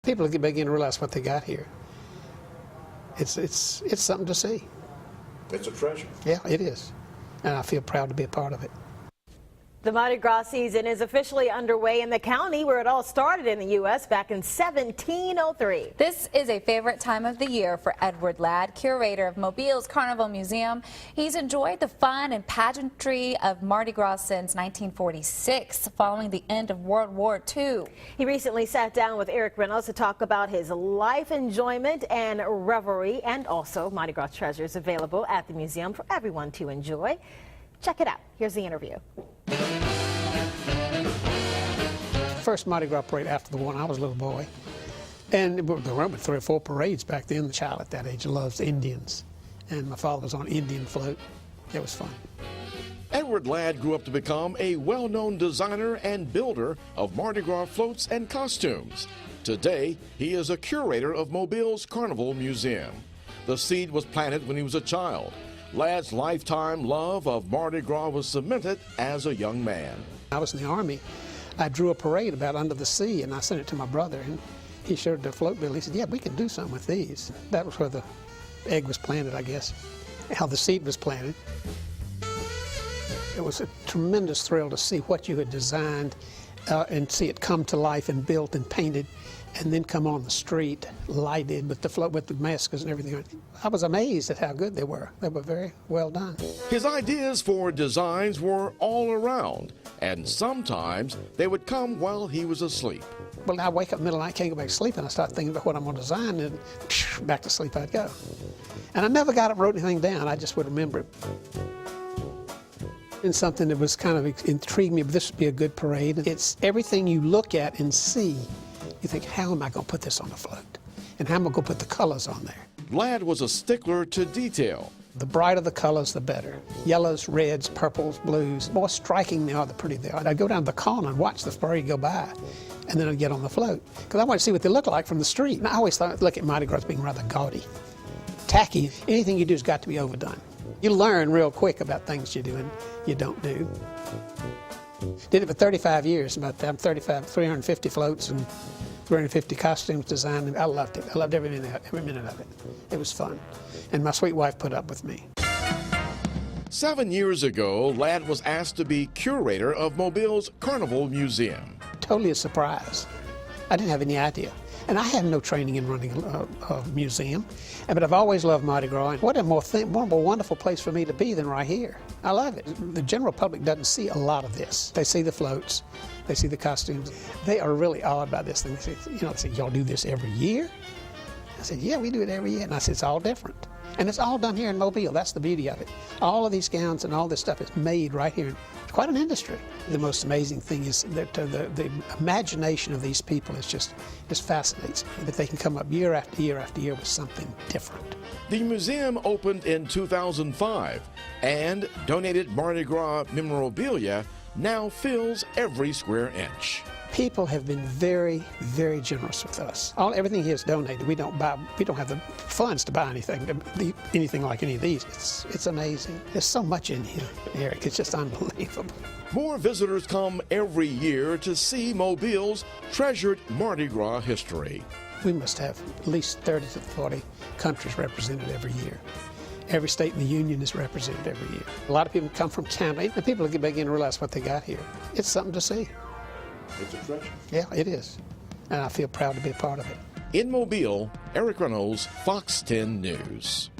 People are beginning to realize what they got here. It's something to see. It's a treasure. Yeah, it is. And I feel proud to be a part of it. The Mardi Gras season is officially underway in the county where it all started in the U.S. back in 1703. This is a favorite time of the year for Edward Ladd, curator of Mobile's Carnival Museum. He's enjoyed the fun and pageantry of Mardi Gras since 1946, following the end of World War II. He recently sat down with Eric Reynolds to talk about his life enjoyment and revelry, and also Mardi Gras treasures available at the museum for everyone to enjoy. Check it out. Here's the interview. First Mardi Gras parade after the war, I was a little boy. And there were 3 or 4 parades back then. The child at that age loves Indians. And my father was on Indian float. It was fun. Edward Ladd grew up to become a well-known designer and builder of Mardi Gras floats and costumes. Today, he is a curator of Mobile's Carnival Museum. The seed was planted when he was a child. Ladd's lifetime love of Mardi Gras was cemented as a young man. I was in the Army. I drew a parade about under the sea, and I sent it to my brother, and he showed the float bill. He said, yeah, we can do something with these. That was where the egg was planted, I guess, how the seed was planted. It was a tremendous thrill to see what you had designed and see it come to life and built and painted, and then come on the street, lighted with the float, with the masks and everything. I was amazed at how good they were. They were very well done. His ideas for designs were all around, and sometimes they would come while he was asleep. Well, I wake up in the middle of the night, can't go back to sleep, and I start thinking about what I'm going to design, and back to sleep I'd go. And I never got up and wrote anything down. I just would remember it. And something that was kind of intrigued me, but this would be a good parade. It's everything you look at and see. You think, how am I going to put this on the float? And how am I going to put the colors on there? Ladd was a stickler to detail. The brighter the colors, the better. Yellows, reds, purples, blues. The more striking they are, the prettier they are. I'd go down to the corner and watch the parade go by, and then I'd get on the float, because I wanted to see what they look like from the street. And I always thought, look at Mardi Gras as being rather gaudy, tacky. Anything you do has got to be overdone. You learn real quick about things you do and you don't do. Did it for 35 years, about 350 floats and 350 costumes designed. I loved it. I loved every minute of it. It was fun. And my sweet wife put up with me. 7 years ago, Ladd was asked to be curator of Mobile's Carnival Museum. Totally a surprise. I didn't have any idea. And I had no training in running a museum, but I've always loved Mardi Gras. And what a more wonderful place for me to be than right here. I love it. The general public doesn't see a lot of this. They see the floats, they see the costumes. They are really awed by this thing. They say, y'all do this every year? I said, yeah, we do it every year. And I said, it's all different. And it's all done here in Mobile. That's the beauty of it. All of these gowns and all this stuff is made right here. It's quite an industry. The most amazing thing is that the imagination of these people is just fascinates me, that they can come up year after year after year with something different. The museum opened in 2005, and donated Mardi Gras memorabilia now fills every square inch. People have been very, very generous with us. Everything here is donated. We don't have the funds to buy anything like any of these. It's amazing. There's so much in here, Eric. It's just unbelievable. More visitors come every year to see Mobile's treasured Mardi Gras history. We must have at least 30 to 40 countries represented every year. Every state in the Union is represented every year. A lot of people come from Canada, and people are beginning to realize what they got here. It's something to see. It's a treasure. Yeah, it is. And I feel proud to be a part of it. In Mobile, Eric Reynolds, Fox 10 News.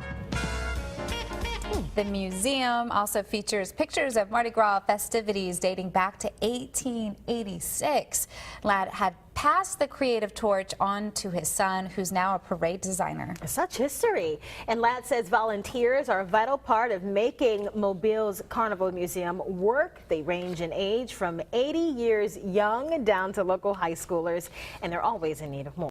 The museum also features pictures of Mardi Gras festivities dating back to 1886. Ladd had passed the creative torch on to his son, who's now a parade designer. Such history. And Ladd says volunteers are a vital part of making Mobile's Carnival Museum work. They range in age from 80 years young down to local high schoolers, and they're always in need of more.